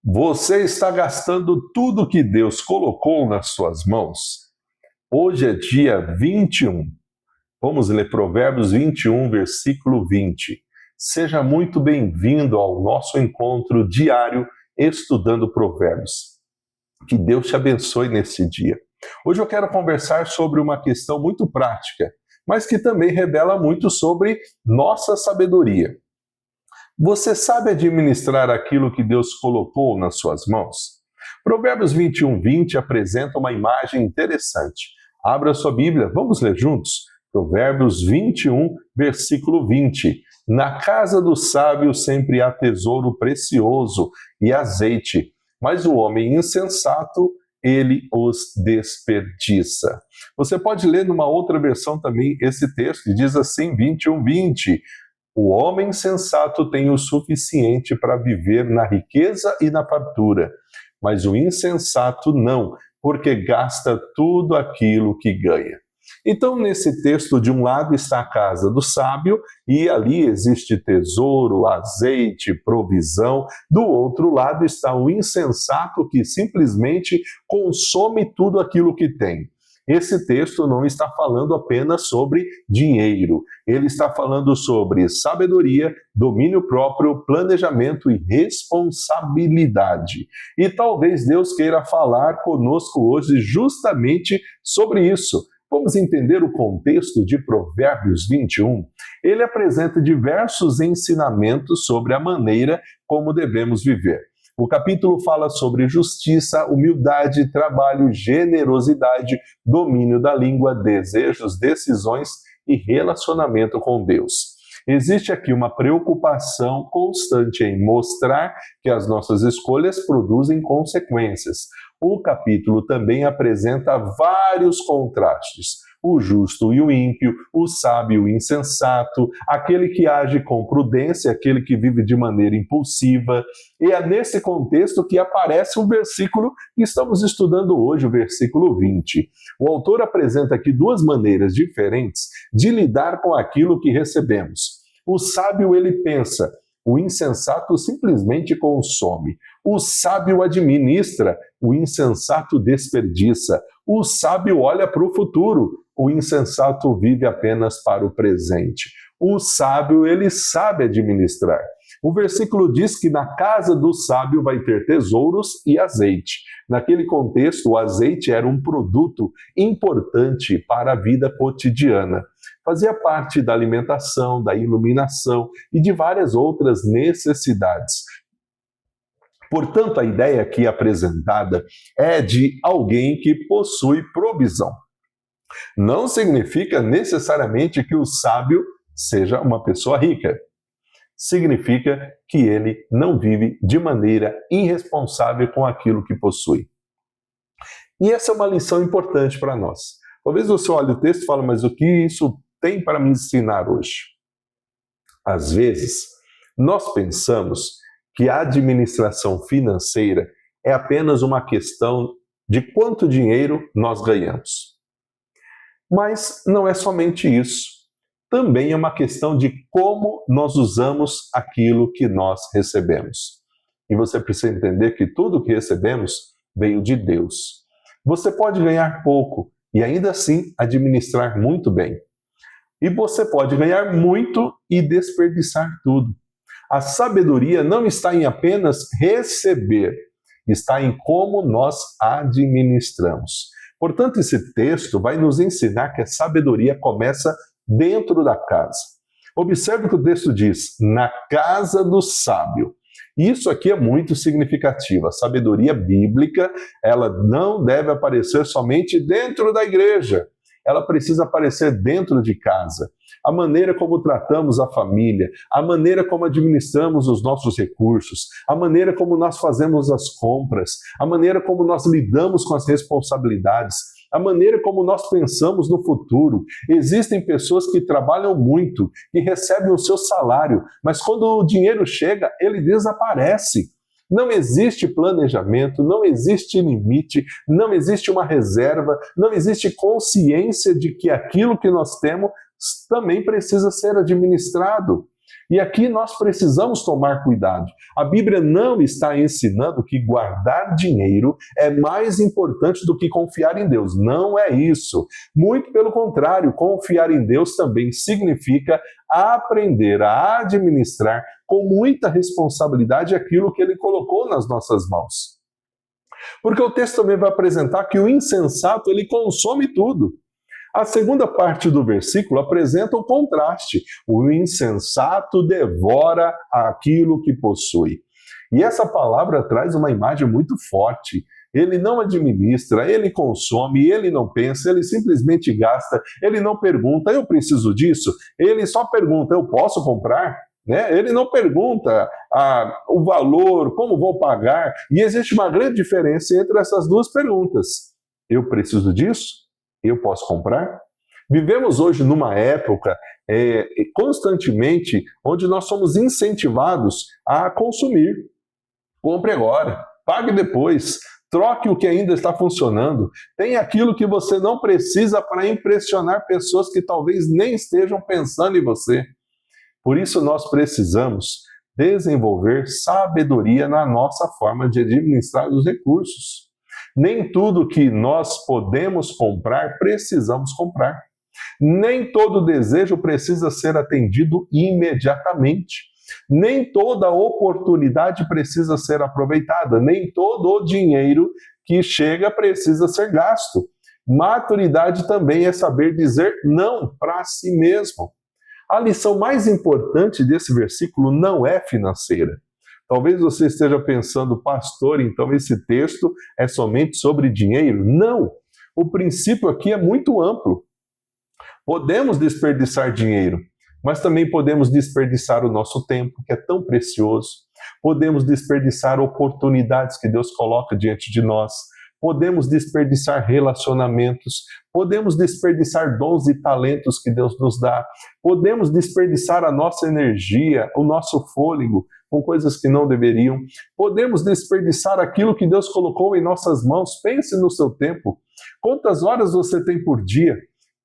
Você está gastando tudo que Deus colocou nas suas mãos? Hoje é dia 21. Vamos ler Provérbios 21, versículo 20. Seja muito bem-vindo ao nosso encontro diário estudando Provérbios. Que Deus te abençoe nesse dia. Hoje eu quero conversar sobre uma questão muito prática, mas que também revela muito sobre nossa sabedoria. Você sabe administrar aquilo que Deus colocou nas suas mãos? Provérbios 21, 20 apresenta uma imagem interessante. Abra sua Bíblia, vamos ler juntos? Provérbios 21, versículo 20. Na casa do sábio sempre há tesouro precioso e azeite, mas o homem insensato, ele os desperdiça. Você pode ler numa outra versão também esse texto, diz assim, 21, 20. O homem sensato tem o suficiente para viver na riqueza e na fartura, mas o insensato não, porque gasta tudo aquilo que ganha. Então, nesse texto, de um lado está a casa do sábio, e ali existe tesouro, azeite, provisão. Do outro lado está o insensato, que simplesmente consome tudo aquilo que tem. Esse texto não está falando apenas sobre dinheiro, ele está falando sobre sabedoria, domínio próprio, planejamento e responsabilidade. E talvez Deus queira falar conosco hoje justamente sobre isso. Vamos entender o contexto de Provérbios 21? Ele apresenta diversos ensinamentos sobre a maneira como devemos viver. O capítulo fala sobre justiça, humildade, trabalho, generosidade, domínio da língua, desejos, decisões e relacionamento com Deus. Existe aqui uma preocupação constante em mostrar que as nossas escolhas produzem consequências. O capítulo também apresenta vários contrastes. O justo e o ímpio, o sábio e o insensato, aquele que age com prudência, aquele que vive de maneira impulsiva. E é nesse contexto que aparece o versículo que estamos estudando hoje, o versículo 20. O autor apresenta aqui duas maneiras diferentes de lidar com aquilo que recebemos. O sábio, ele pensa, o insensato simplesmente consome. O sábio administra, o insensato desperdiça. O sábio olha para o futuro, o insensato vive apenas para o presente. O sábio, ele sabe administrar. O versículo diz que na casa do sábio vai ter tesouros e azeite. Naquele contexto, o azeite era um produto importante para a vida cotidiana. Fazia parte da alimentação, da iluminação e de várias outras necessidades. Portanto, a ideia aqui apresentada é de alguém que possui provisão. Não significa necessariamente que o sábio seja uma pessoa rica. Significa que ele não vive de maneira irresponsável com aquilo que possui. E essa é uma lição importante para nós. Talvez você olhe o texto e fale, mas o que isso tem para me ensinar hoje? Às vezes, nós pensamos que a administração financeira é apenas uma questão de quanto dinheiro nós ganhamos. Mas não é somente isso. Também é uma questão de como nós usamos aquilo que nós recebemos. E você precisa entender que tudo que recebemos veio de Deus. Você pode ganhar pouco e ainda assim administrar muito bem. E você pode ganhar muito e desperdiçar tudo. A sabedoria não está em apenas receber, está em como nós administramos. Portanto, esse texto vai nos ensinar que a sabedoria começa dentro da casa. Observe o que o texto diz, na casa do sábio. Isso aqui é muito significativo. A sabedoria bíblica, ela não deve aparecer somente dentro da igreja. Ela precisa aparecer dentro de casa. A maneira como tratamos a família, a maneira como administramos os nossos recursos, a maneira como nós fazemos as compras, a maneira como nós lidamos com as responsabilidades, a maneira como nós pensamos no futuro. Existem pessoas que trabalham muito, que recebem o seu salário, mas quando o dinheiro chega, ele desaparece. Não existe planejamento, não existe limite, não existe uma reserva, não existe consciência de que aquilo que nós temos também precisa ser administrado. E aqui nós precisamos tomar cuidado. A Bíblia não está ensinando que guardar dinheiro é mais importante do que confiar em Deus. Não é isso. Muito pelo contrário, confiar em Deus também significa aprender a administrar com muita responsabilidade aquilo que Ele colocou nas nossas mãos. Porque o texto também vai apresentar que o insensato, ele consome tudo. A segunda parte do versículo apresenta o contraste. O insensato devora aquilo que possui. E essa palavra traz uma imagem muito forte. Ele não administra, ele consome, ele não pensa, ele simplesmente gasta, ele não pergunta, eu preciso disso? Ele só pergunta, eu posso comprar? Né? Ele não pergunta o valor, como vou pagar. E existe uma grande diferença entre essas duas perguntas. Eu preciso disso? Eu posso comprar? Vivemos hoje numa época constantemente onde nós somos incentivados a consumir. Compre agora, pague depois, troque o que ainda está funcionando. Tem aquilo que você não precisa para impressionar pessoas que talvez nem estejam pensando em você. Por isso nós precisamos desenvolver sabedoria na nossa forma de administrar os recursos. Nem tudo que nós podemos comprar, precisamos comprar. Nem todo desejo precisa ser atendido imediatamente. Nem toda oportunidade precisa ser aproveitada. Nem todo o dinheiro que chega precisa ser gasto. Maturidade também é saber dizer não para si mesmo. A lição mais importante desse versículo não é financeira. Talvez você esteja pensando, pastor, então esse texto é somente sobre dinheiro? Não! O princípio aqui é muito amplo. Podemos desperdiçar dinheiro, mas também podemos desperdiçar o nosso tempo, que é tão precioso. Podemos desperdiçar oportunidades que Deus coloca diante de nós. Podemos desperdiçar relacionamentos. Podemos desperdiçar dons e talentos que Deus nos dá. Podemos desperdiçar a nossa energia, o nosso fôlego, com coisas que não deveriam. Podemos desperdiçar aquilo que Deus colocou em nossas mãos. Pense no seu tempo. Quantas horas você tem por dia?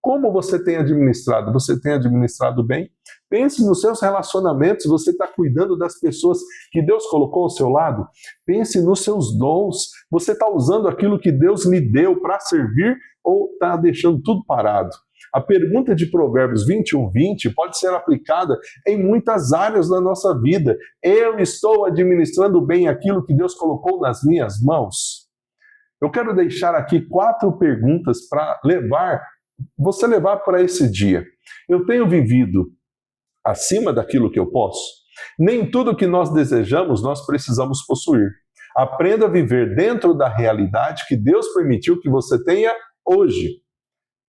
Como você tem administrado? Você tem administrado bem? Pense nos seus relacionamentos. Você está cuidando das pessoas que Deus colocou ao seu lado? Pense nos seus dons. Você está usando aquilo que Deus lhe deu para servir ou está deixando tudo parado? A pergunta de Provérbios 21:20 pode ser aplicada em muitas áreas da nossa vida. Eu estou administrando bem aquilo que Deus colocou nas minhas mãos? Eu quero deixar aqui 4 perguntas para você levar para esse dia. Eu tenho vivido acima daquilo que eu posso? Nem tudo que nós desejamos nós precisamos possuir. Aprenda a viver dentro da realidade que Deus permitiu que você tenha hoje.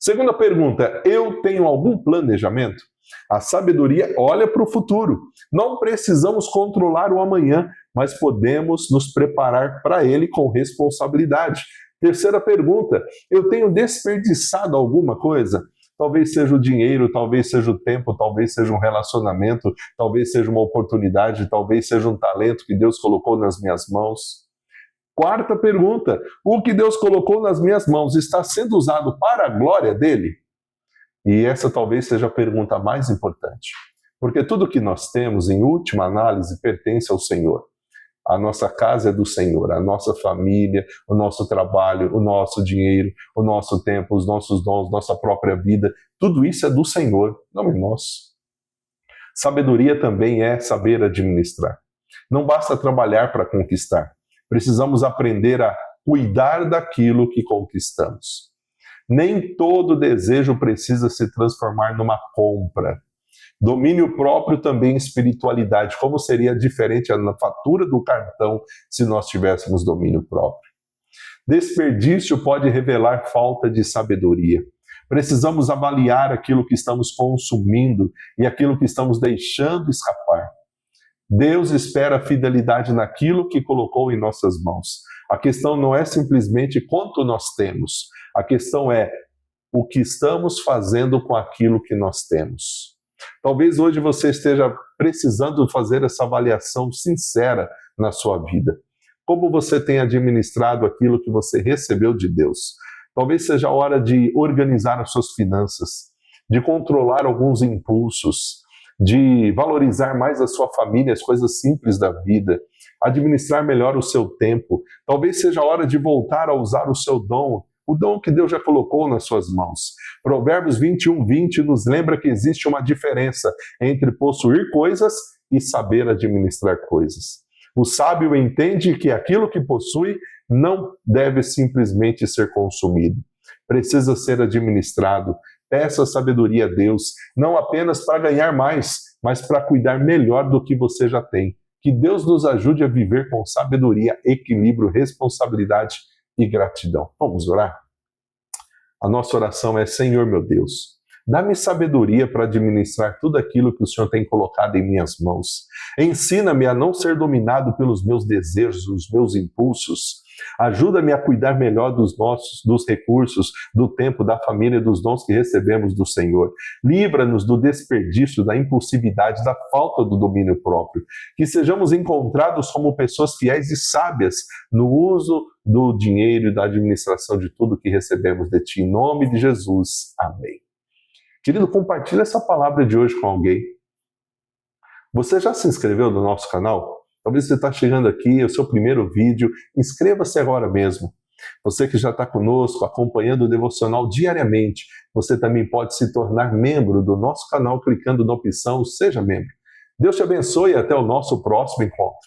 Segunda pergunta, eu tenho algum planejamento? A sabedoria olha para o futuro. Não precisamos controlar o amanhã, mas podemos nos preparar para ele com responsabilidade. Terceira pergunta, eu tenho desperdiçado alguma coisa? Talvez seja o dinheiro, talvez seja o tempo, talvez seja um relacionamento, talvez seja uma oportunidade, talvez seja um talento que Deus colocou nas minhas mãos. Quarta pergunta, o que Deus colocou nas minhas mãos está sendo usado para a glória dele? E essa talvez seja a pergunta mais importante, porque tudo que nós temos, em última análise, pertence ao Senhor. A nossa casa é do Senhor, a nossa família, o nosso trabalho, o nosso dinheiro, o nosso tempo, os nossos dons, nossa própria vida, tudo isso é do Senhor, não é nosso. Sabedoria também é saber administrar. Não basta trabalhar para conquistar, precisamos aprender a cuidar daquilo que conquistamos. Nem todo desejo precisa se transformar numa compra. Domínio próprio também espiritualidade. Como seria diferente na fatura do cartão se nós tivéssemos domínio próprio? Desperdício pode revelar falta de sabedoria. Precisamos avaliar aquilo que estamos consumindo e aquilo que estamos deixando escapar. Deus espera fidelidade naquilo que colocou em nossas mãos. A questão não é simplesmente quanto nós temos. A questão é o que estamos fazendo com aquilo que nós temos. Talvez hoje você esteja precisando fazer essa avaliação sincera na sua vida. Como você tem administrado aquilo que você recebeu de Deus? Talvez seja a hora de organizar as suas finanças, de controlar alguns impulsos, de valorizar mais a sua família, as coisas simples da vida, administrar melhor o seu tempo. Talvez seja a hora de voltar a usar o seu dom, o dom que Deus já colocou nas suas mãos. Provérbios 21:20 nos lembra que existe uma diferença entre possuir coisas e saber administrar coisas. O sábio entende que aquilo que possui não deve simplesmente ser consumido. Precisa ser administrado. Peça sabedoria a Deus, não apenas para ganhar mais, mas para cuidar melhor do que você já tem. Que Deus nos ajude a viver com sabedoria, equilíbrio, responsabilidade e gratidão. Vamos orar? A nossa oração é: Senhor meu Deus, dá-me sabedoria para administrar tudo aquilo que o Senhor tem colocado em minhas mãos. Ensina-me a não ser dominado pelos meus desejos, os meus impulsos. Ajuda-me a cuidar melhor dos recursos, do tempo, da família e dos dons que recebemos do Senhor. Livra-nos do desperdício, da impulsividade, da falta do domínio próprio. Que sejamos encontrados como pessoas fiéis e sábias no uso do dinheiro e da administração de tudo que recebemos de Ti. Em nome de Jesus. Amém. Querido, compartilhe essa palavra de hoje com alguém. Você já se inscreveu no nosso canal? Talvez você está chegando aqui, é o seu primeiro vídeo. Inscreva-se agora mesmo. Você que já está conosco, acompanhando o devocional diariamente, você também pode se tornar membro do nosso canal clicando na opção Seja Membro. Deus te abençoe e até o nosso próximo encontro.